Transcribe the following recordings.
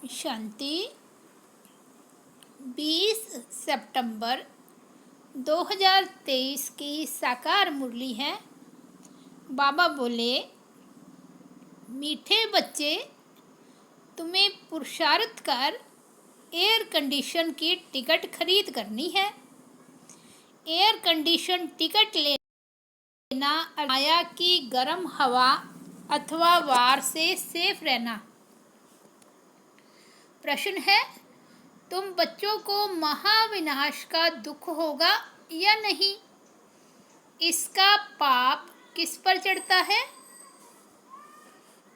शांति 20 सितंबर 2023 की साकार मुरली है। बाबा बोले, मीठे बच्चे, तुम्हें पुरुषार्थ कर एयर कंडीशन की टिकट खरीद करनी है। एयर कंडीशन टिकट लेना माया की गर्म हवा अथवा वार से सेफ रहना। प्रश्न है, तुम बच्चों को महाविनाश का दुख होगा या नहीं? इसका पाप किस पर चढ़ता है?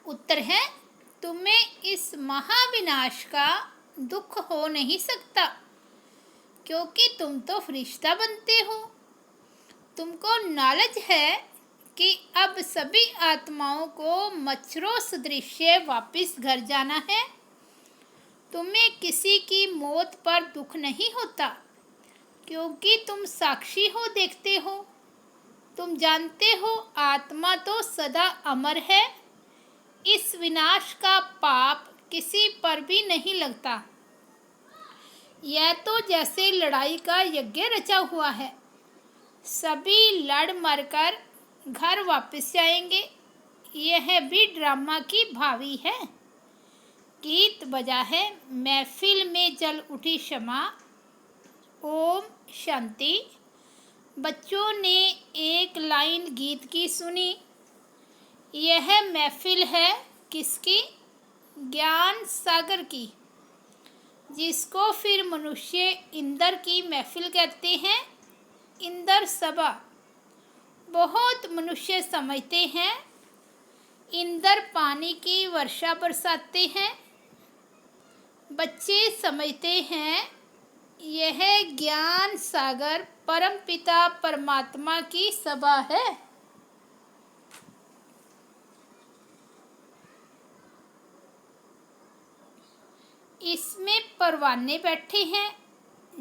उत्तर है, तुम्हें इस महाविनाश का दुख हो नहीं सकता, क्योंकि तुम तो फरिश्ता बनते हो। तुमको नॉलेज है कि अब सभी आत्माओं को मच्छरों सदृश वापस घर जाना है। तुम्हें किसी की मौत पर दुख नहीं होता, क्योंकि तुम साक्षी हो, देखते हो। तुम जानते हो आत्मा तो सदा अमर है। इस विनाश का पाप किसी पर भी नहीं लगता। यह तो जैसे लड़ाई का यज्ञ रचा हुआ है। सभी लड़ मरकर घर वापस जाएंगे। यह भी ड्रामा की भावी है। गीत बजा है, महफिल में जल उठी क्षमा। ओम शांति। बच्चों ने एक लाइन गीत की सुनी। यह महफिल है किसकी? ज्ञान सागर की, जिसको फिर मनुष्य इंद्र की महफिल कहते हैं। इंद्र सभा बहुत मनुष्य समझते हैं इंद्र पानी की वर्षा बरसाते हैं। बच्चे समझते हैं यह ज्ञान सागर परम पिता परमात्मा की सभा है। इसमें परवाने बैठे हैं,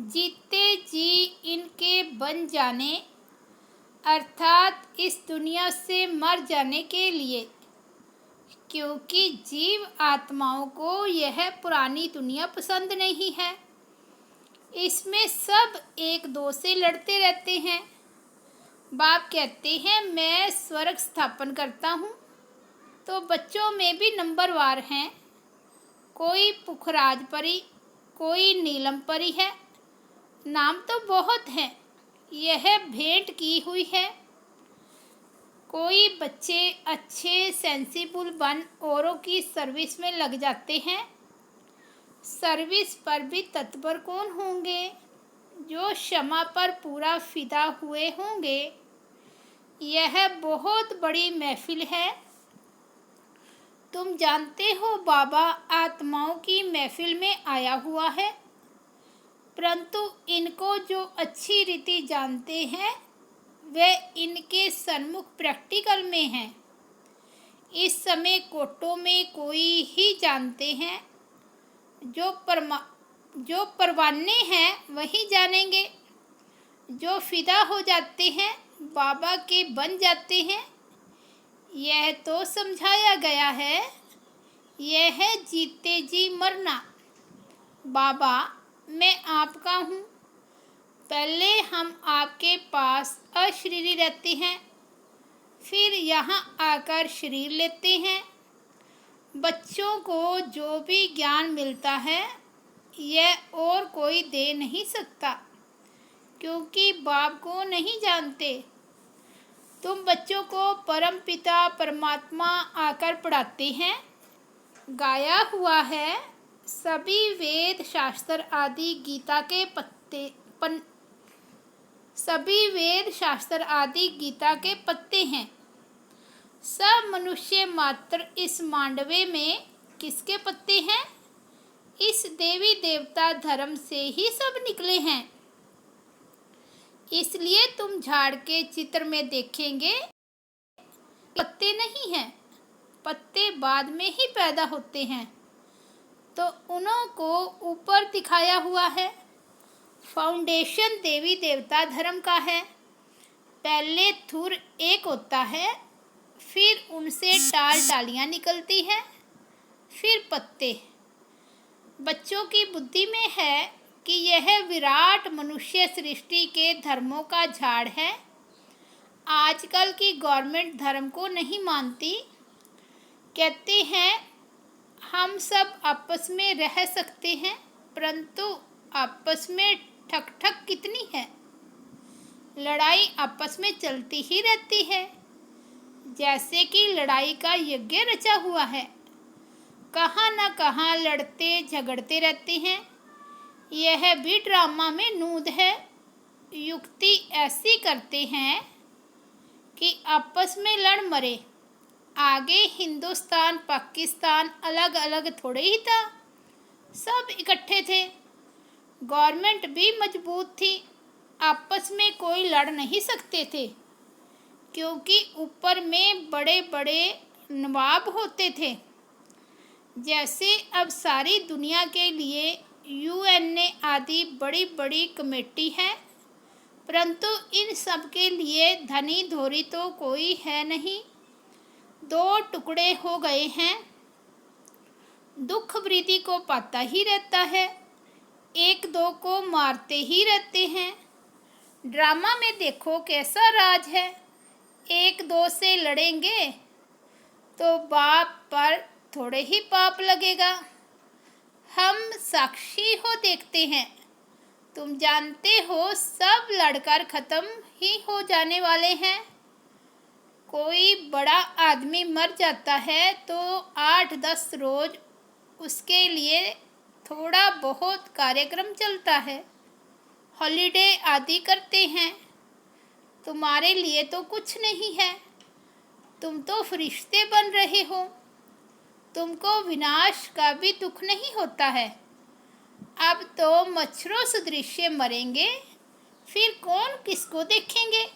जीते जी इनके बन जाने, अर्थात इस दुनिया से मर जाने के लिए। क्योंकि जीव आत्माओं को यह पुरानी दुनिया पसंद नहीं है। इसमें सब एक दो से लड़ते रहते हैं। बाप कहते हैं, मैं स्वर्ग स्थापन करता हूँ। तो बच्चों में भी नंबरवार हैं। कोई पुखराज परी, कोई नीलम परी है। नाम तो बहुत हैं। यह भेंट की हुई है। कोई बच्चे अच्छे सेंसिबल बन औरों की सर्विस में लग जाते हैं। सर्विस पर भी तत्पर कौन होंगे? जो क्षमा पर पूरा फिदा हुए होंगे। यह बहुत बड़ी महफिल है। तुम जानते हो बाबा आत्माओं की महफिल में आया हुआ है, परंतु इनको जो अच्छी रीति जानते हैं वे इनके सन्मुख प्रैक्टिकल में हैं। इस समय कोटों में कोई ही जानते हैं। जो परवाने हैं वही जानेंगे। जो फिदा हो जाते हैं बाबा के बन जाते हैं। यह तो समझाया गया है। यह है जीते जी मरना। बाबा, मैं आपका हूँ। पहले हम आपके पास अशरीरी रहते हैं, फिर यहाँ आकर शरीर लेते हैं। बच्चों को जो भी ज्ञान मिलता है यह और कोई दे नहीं सकता, क्योंकि बाप को नहीं जानते। तुम बच्चों को परम पिता परमात्मा आकर पढ़ाते हैं। गाया हुआ है, सभी वेद शास्त्र आदि गीता के सभी वेद शास्त्र आदि गीता के पत्ते हैं। सब मनुष्य मात्र इस मांडवे में किसके पत्ते हैं? इस देवी देवता धर्म से ही सब निकले हैं। इसलिए तुम झाड़ के चित्र में देखेंगे पत्ते नहीं हैं। पत्ते बाद में ही पैदा होते हैं, तो उन्हों को ऊपर दिखाया हुआ है। फाउंडेशन देवी देवता धर्म का है। पहले थुर एक होता है, फिर उनसे टाल टालियाँ निकलती हैं, फिर पत्ते। बच्चों की बुद्धि में है कि यह विराट मनुष्य सृष्टि के धर्मों का झाड़ है। आजकल की गवर्नमेंट धर्म को नहीं मानती। कहते हैं हम सब आपस में रह सकते हैं, परंतु आपस में ठक ठक कितनी है। लड़ाई आपस में चलती ही रहती है, जैसे कि लड़ाई का यज्ञ रचा हुआ है। कहाँ न कहाँ लड़ते झगड़ते रहते हैं। यह भी ड्रामा में नूद है। युक्ति ऐसी करते हैं कि आपस में लड़ मरे। आगे हिंदुस्तान पाकिस्तान अलग अलग थोड़े ही था, सब इकट्ठे थे। गवर्नमेंट भी मजबूत थी, आपस में कोई लड़ नहीं सकते थे, क्योंकि ऊपर में बड़े बड़े नवाब होते थे। जैसे अब सारी दुनिया के लिए यूएनए आदि बड़ी बड़ी कमेटी है, परंतु इन सब के लिए धनी धोरी तो कोई है नहीं। दो टुकड़े हो गए हैं। दुख वृद्धि को पाता ही रहता है, एक दो को मारते ही रहते हैं। ड्रामा में देखो कैसा राज है। एक दो से लड़ेंगे तो बाप पर थोड़े ही पाप लगेगा। हम साक्षी हो देखते हैं। तुम जानते हो सब लड़कर ख़त्म ही हो जाने वाले हैं। कोई बड़ा आदमी मर जाता है तो 8-10 रोज उसके लिए थोड़ा बहुत कार्यक्रम चलता है, हॉलीडे आदि करते हैं। तुम्हारे लिए तो कुछ नहीं है, तुम तो फरिश्ते बन रहे हो। तुमको विनाश का भी दुख नहीं होता है। अब तो मच्छरों सदृश मरेंगे, फिर कौन किसको देखेंगे।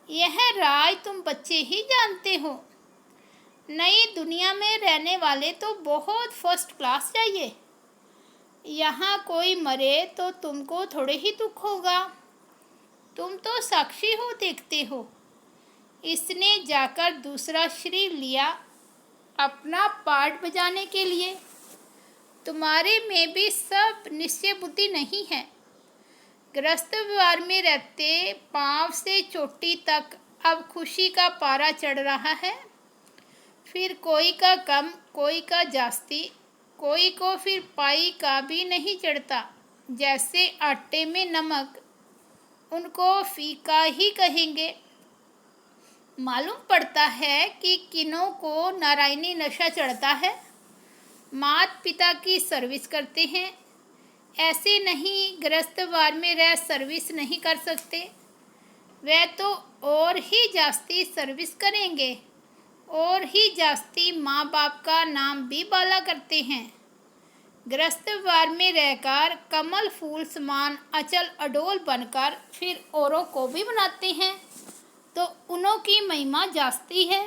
यह राज तुम बच्चे ही जानते हो। नई दुनिया में रहने वाले तो बहुत फर्स्ट क्लास चाहिए। यहाँ कोई मरे तो तुमको थोड़े ही दुख होगा। तुम तो साक्षी हो देखते हो। इसने जाकर दूसरा शरीर लिया अपना पार्ट बजाने के लिए। तुम्हारे में भी सब निश्चय बुद्धि नहीं है। ग्रस्त व्यवहार में रहते पाँव से चोटी तक अब खुशी का पारा चढ़ रहा है। फिर कोई का कम कोई का जास्ती, कोई को फिर पाई का भी नहीं चढ़ता। जैसे आटे में नमक, उनको फीका ही कहेंगे। मालूम पड़ता है कि किन्हों को नारायणी नशा चढ़ता है। माता पिता की सर्विस करते हैं, ऐसे नहीं गृहस्थवार में रह सर्विस नहीं कर सकते। वे तो और ही जास्ती सर्विस करेंगे, और ही जास्ती माँ बाप का नाम भी बाला करते हैं। गृहस्थवार में रहकर कमल फूल समान अचल अडोल बनकर फिर औरों को भी बनाते हैं, तो उन्हों की महिमा जास्ती है।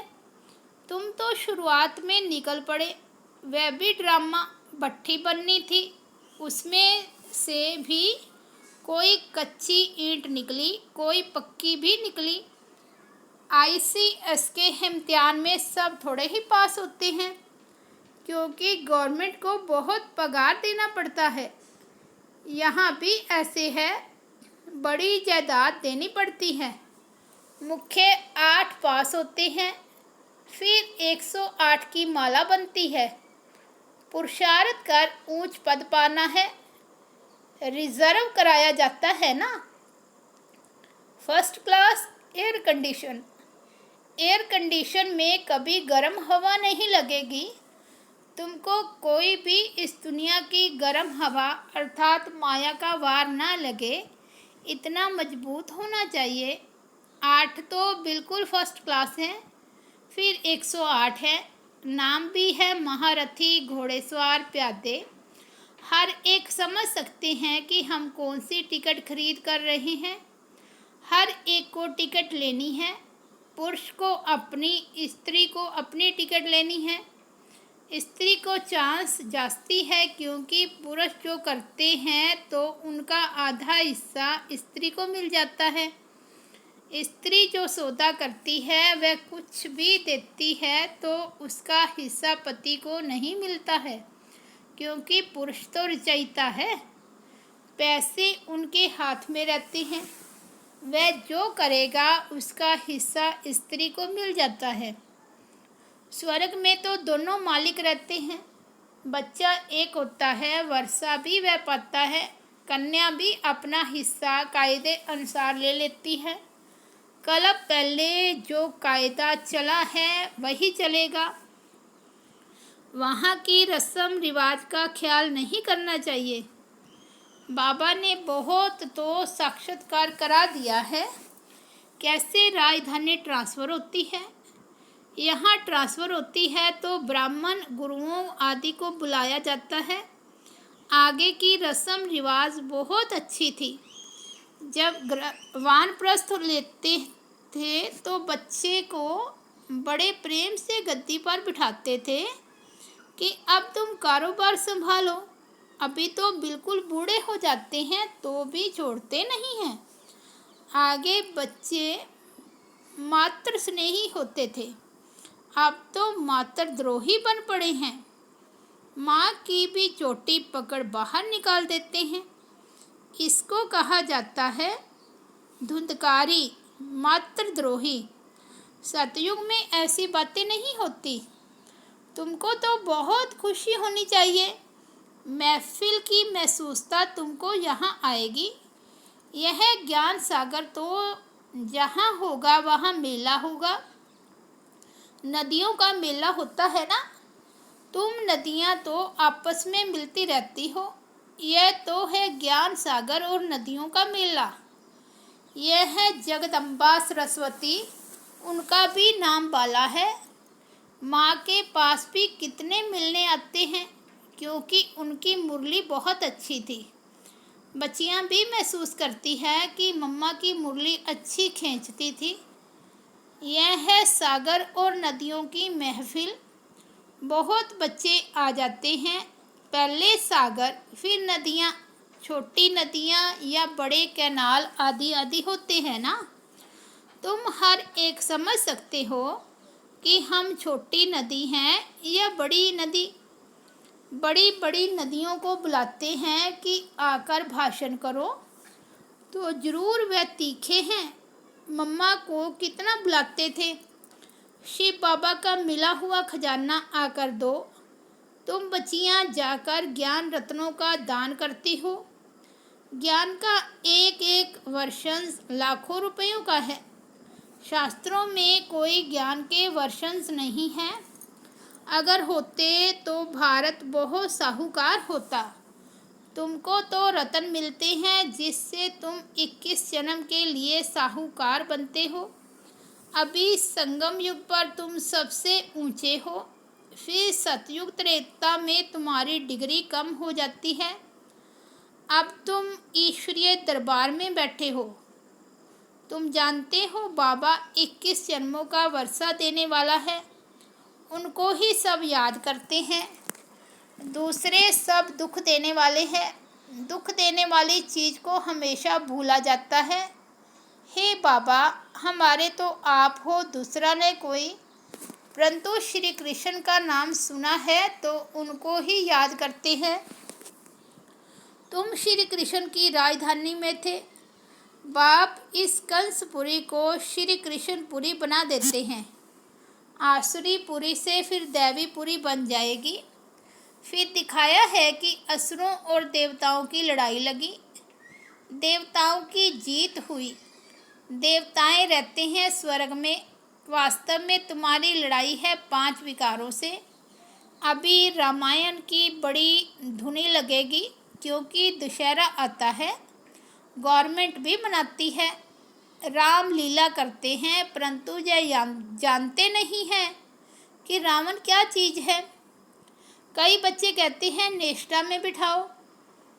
तुम तो शुरुआत में निकल पड़े। वह भी ड्रामा भट्ठी बननी थी, उसमें से भी कोई कच्ची ईंट निकली, कोई पक्की भी निकली। आईसीएस के इम्तिहान में सब थोड़े ही पास होते हैं, क्योंकि गवर्नमेंट को बहुत पगार देना पड़ता है। यहाँ भी ऐसे है, बड़ी जायदाद देनी पड़ती है। मुख्य 8 पास होते हैं, फिर 108 की माला बनती है। पुरुषार्थ कर ऊंच पद पाना है, रिजर्व कराया जाता है ना। First class air condition. Air condition में कभी गर्म हवा नहीं लगेगी। तुमको कोई भी इस दुनिया की गर्म हवा अर्थात माया का वार ना लगे, इतना मजबूत होना चाहिए। 8 तो बिल्कुल फर्स्ट क्लास है, फिर 108 है। नाम भी है महारथी, घोड़ेसवार, प्यादे। हर एक समझ सकते हैं कि हम कौन सी टिकट खरीद कर रहे हैं। हर एक को टिकट लेनी है। पुरुष को अपनी, स्त्री को अपनी टिकट लेनी है। स्त्री को चांस जास्ती है, क्योंकि पुरुष जो करते हैं तो उनका आधा हिस्सा स्त्री को मिल जाता है। स्त्री जो सौदा करती है वह कुछ भी देती है तो उसका हिस्सा पति को नहीं मिलता है, क्योंकि पुरुष तो रचयिता है, पैसे उनके हाथ में रहते हैं। वह जो करेगा उसका हिस्सा स्त्री को मिल जाता है। स्वर्ग में तो दोनों मालिक रहते हैं। बच्चा एक होता है, वर्षा भी वह पाता है, कन्या भी अपना हिस्सा कायदे अनुसार ले लेती है। कल पहले जो कायदा चला है वही चलेगा। वहाँ की रस्म रिवाज का ख्याल नहीं करना चाहिए। बाबा ने बहुत तो साक्षात्कार करा दिया है। कैसे राजधानी ट्रांसफ़र होती है, यहाँ ट्रांसफ़र होती है तो ब्राह्मण गुरुओं आदि को बुलाया जाता है। आगे की रस्म रिवाज बहुत अच्छी थी। जब वानप्रस्थ लेते थे तो बच्चे को बड़े प्रेम से गद्दी पर बिठाते थे कि अब तुम कारोबार संभालो। अभी तो बिल्कुल बूढ़े हो जाते हैं तो भी छोड़ते नहीं हैं। आगे बच्चे मातृ स्नेही होते थे, अब तो मातृद्रोही बन पड़े हैं। माँ की भी चोटी पकड़ बाहर निकाल देते हैं। इसको कहा जाता है धुंधकारी, मातृद्रोही। सतयुग में ऐसी बातें नहीं होती। तुमको तो बहुत खुशी होनी चाहिए। महफिल की महसूसता तुमको यहाँ आएगी। यह ज्ञान सागर तो जहाँ होगा वहाँ मेला होगा। नदियों का मेला होता है ना, तुम नदियाँ तो आपस में मिलती रहती हो। यह तो है ज्ञान सागर और नदियों का मेला। यह है जगदम्बा सरस्वती, उनका भी नाम बाला है। माँ के पास भी कितने मिलने आते हैं, क्योंकि उनकी मुरली बहुत अच्छी थी। बच्चियाँ भी महसूस करती है कि मम्मा की मुरली अच्छी खींचती थी। यह है सागर और नदियों की महफिल। बहुत बच्चे आ जाते हैं, पहले सागर फिर नदियाँ। छोटी नदियाँ या बड़े कैनाल आदि आदि होते हैं ना। तुम हर एक समझ सकते हो कि हम छोटी नदी हैं या बड़ी नदी। बड़ी बड़ी नदियों को बुलाते हैं कि आकर भाषण करो, तो ज़रूर वह तीखे हैं। मम्मा को कितना बुलाते थे, शिव बाबा का मिला हुआ खजाना आकर दो। तुम बच्चियाँ जाकर ज्ञान रत्नों का दान करती हो। ज्ञान का एक एक वर्षंस लाखों रुपयों का है। शास्त्रों में कोई ज्ञान के वर्षंस नहीं हैं। अगर होते तो भारत बहुत साहूकार होता। तुमको तो रत्न मिलते हैं जिससे तुम 21 जन्म के लिए साहूकार बनते हो। अभी संगम युग पर तुम सबसे ऊंचे हो, फिर सतयुग त्रेता में तुम्हारी डिग्री कम हो जाती है। अब तुम ईश्वरीय दरबार में बैठे हो। तुम जानते हो बाबा 21 जन्मों का वर्षा देने वाला है। उनको ही सब याद करते हैं, दूसरे सब दुख देने वाले हैं। दुख देने वाली चीज़ को हमेशा भूला जाता है। हे बाबा, हमारे तो आप हो, दूसरा ने कोई। परंतु श्री कृष्ण का नाम सुना है तो उनको ही याद करते हैं। तुम श्री कृष्ण की राजधानी में थे। बाप इस कंसपुरी को श्री कृष्णपुरी बना देते हैं। आसुरीपुरी से फिर दैवीपुरी बन जाएगी। फिर दिखाया है कि असुरों और देवताओं की लड़ाई लगी, देवताओं की जीत हुई। देवताएं रहते हैं स्वर्ग में। वास्तव में तुम्हारी लड़ाई है 5 विकारों से। अभी रामायण की बड़ी धुनी लगेगी, क्योंकि दशहरा आता है। गवर्नमेंट भी मनाती है, राम लीला करते हैं, परंतु यह जानते नहीं हैं कि रावण क्या चीज़ है। कई बच्चे कहते हैं नेष्टा में बिठाओ।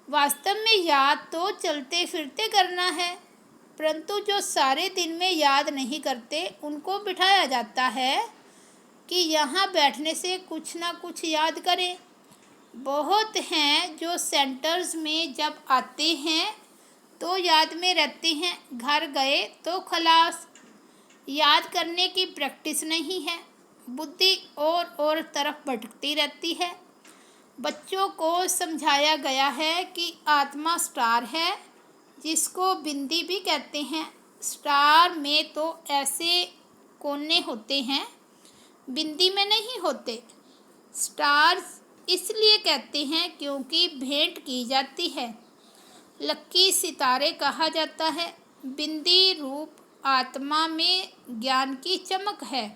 वास्तव में याद तो चलते फिरते करना है, परंतु जो सारे दिन में याद नहीं करते उनको बिठाया जाता है कि यहाँ बैठने से कुछ ना कुछ याद करें। बहुत हैं जो सेंटर्स में जब आते हैं तो याद में रहते हैं, घर गए तो खलास। याद करने की प्रैक्टिस नहीं है, बुद्धि और तरफ भटकती रहती है। बच्चों को समझाया गया है कि आत्मा स्टार है, जिसको बिंदी भी कहते हैं। स्टार में तो ऐसे कोने होते हैं, बिंदी में नहीं होते। स्टार्स इसलिए कहते हैं क्योंकि भेंट की जाती है। लक्की सितारे कहा जाता है। बिंदी रूप आत्मा में ज्ञान की चमक है।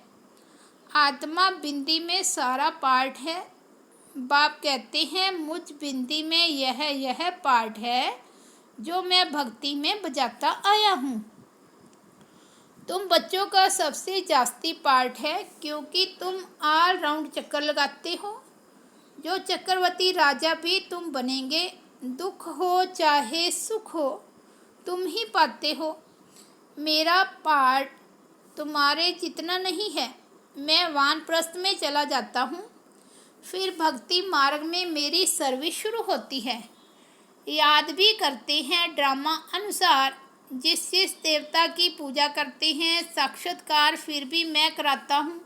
आत्मा बिंदी में सारा पार्ट है। बाप कहते हैं मुझ बिंदी में यह पार्ट है जो मैं भक्ति में बजाता आया हूँ। तुम बच्चों का सबसे जास्ती पार्ट है क्योंकि तुम ऑल राउंड चक्कर लगाते हो। जो चक्रवर्ती राजा भी तुम बनेंगे, दुख हो चाहे सुख हो, तुम ही पाते हो। मेरा पार्ट तुम्हारे जितना नहीं है। मैं वानप्रस्थ में चला जाता हूँ, फिर भक्ति मार्ग में मेरी सर्विस शुरू होती है। याद भी करते हैं ड्रामा अनुसार। जिस जिस देवता की पूजा करते हैं, साक्षात्कार फिर भी मैं कराता हूँ।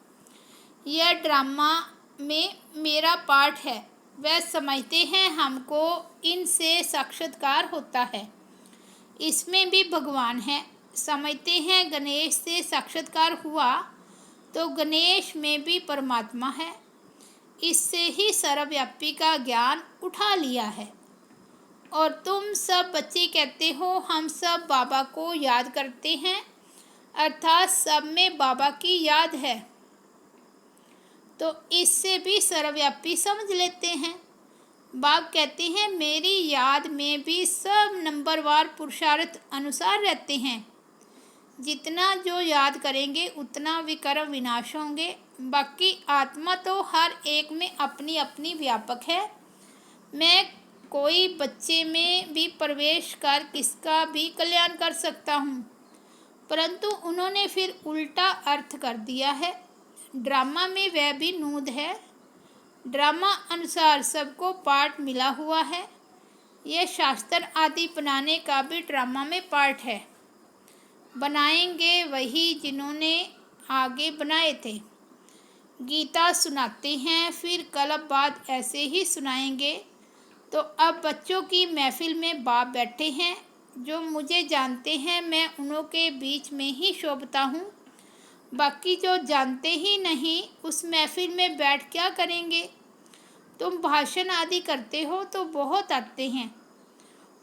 यह ड्रामा में मेरा पार्ट है। वह समझते हैं हमको इनसे साक्षात्कार होता है। इसमें भी भगवान है। समझते हैं गणेश से साक्षात्कार हुआ तो गणेश में भी परमात्मा है। इससे ही सर्वव्यापी का ज्ञान उठा लिया है। और तुम सब बच्चे कहते हो हम सब बाबा को याद करते हैं, अर्थात सब में बाबा की याद है, तो इससे भी सर्वव्यापी समझ लेते हैं। बाप कहते हैं मेरी याद में भी सब नंबरवार पुरुषार्थ अनुसार रहते हैं। जितना जो याद करेंगे उतना विकर्म विनाश होंगे। बाकी आत्मा तो हर एक में अपनी अपनी व्यापक है। मैं कोई बच्चे में भी प्रवेश कर किसका भी कल्याण कर सकता हूँ, परंतु उन्होंने फिर उल्टा अर्थ कर दिया है। ड्रामा में वह भी नूद है। ड्रामा अनुसार सबको पार्ट मिला हुआ है। यह शास्त्र आदि बनाने का भी ड्रामा में पार्ट है। बनाएंगे वही जिन्होंने आगे बनाए थे। गीता सुनाते हैं, फिर कल बाद ऐसे ही सुनाएंगे। तो अब बच्चों की महफिल में बाप बैठे हैं। जो मुझे जानते हैं मैं उन्हों के बीच में ही शोभता हूँ। बाकी जो जानते ही नहीं उस महफिल में बैठ क्या करेंगे। तुम भाषण आदि करते हो तो बहुत आते हैं।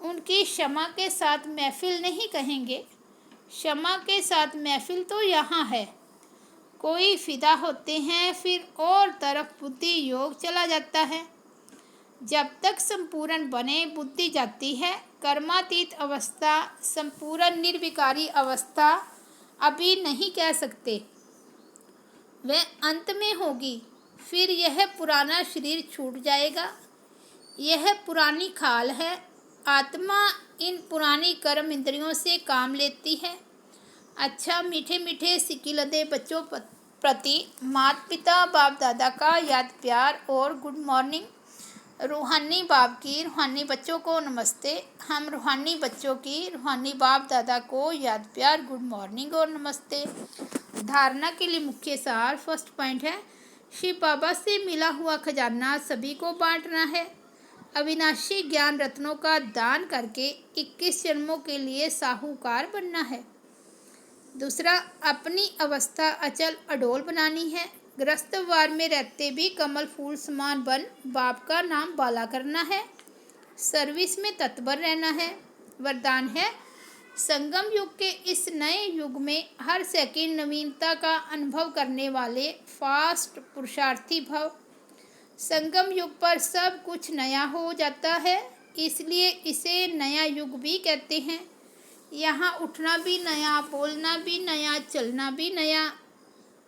उनकी क्षमा के साथ महफिल नहीं कहेंगे। क्षमा के साथ महफिल तो यहाँ है। कोई फिदा होते हैं, फिर और तरफ बुद्धि योग चला जाता है। जब तक संपूर्ण बने बुद्धि जाती है। कर्मातीत अवस्था, संपूर्ण निर्विकारी अवस्था अभी नहीं कह सकते, वह अंत में होगी। फिर यह पुराना शरीर छूट जाएगा। यह पुरानी खाल है। आत्मा इन पुरानी कर्म इंद्रियों से काम लेती है। अच्छा, मीठे मीठे सिकिलदे बच्चों प्रति माता पिता बाप दादा का याद प्यार और गुड मॉर्निंग। रूहानी बाप की रूहानी बच्चों को नमस्ते। हम रूहानी बच्चों की रूहानी बाप दादा को याद प्यार, गुड मॉर्निंग और नमस्ते। धारणा के लिए मुख्य सार फर्स्ट पॉइंट है, शिव बाबा से मिला हुआ खजाना सभी को बांटना है। अविनाशी ज्ञान रत्नों का दान करके 21 जन्मों के लिए साहूकार बनना है। दूसरा, अपनी अवस्था अचल अडोल बनानी है। ग्रस्तवार में रहते भी कमल फूल समान बन बाप का नाम बाला करना है। सर्विस में तत्पर रहना है। वरदान है, संगम युग के इस नए युग में हर सेकंड नवीनता का अनुभव करने वाले फास्ट पुरुषार्थी भव। संगम युग पर सब कुछ नया हो जाता है, इसलिए इसे नया युग भी कहते हैं। यहाँ उठना भी नया, बोलना भी नया, चलना भी नया,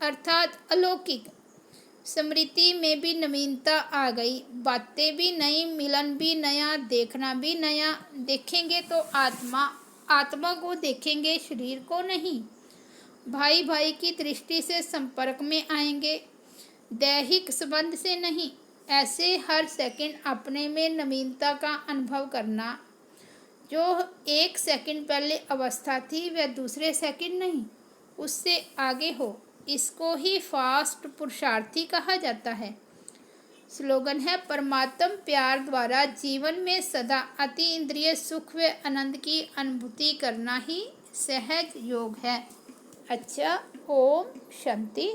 अर्थात अलौकिक। स्मृति में भी नवीनता आ गई। बातें भी नई, मिलन भी नया, देखना भी नया। देखेंगे तो आत्मा को देखेंगे, शरीर को नहीं। भाई भाई की दृष्टि से संपर्क में आएंगे, दैहिक संबंध से नहीं। ऐसे हर सेकंड अपने में नवीनता का अनुभव करना। जो एक सेकंड पहले अवस्था थी वह दूसरे सेकंड नहीं, उससे आगे हो। इसको ही फास्ट पुरुषार्थी कहा जाता है। स्लोगन है, परमात्म प्यार द्वारा जीवन में सदा अति इंद्रिय सुख व आनंद की अनुभूति करना ही सहज योग है। अच्छा, ओम शांति।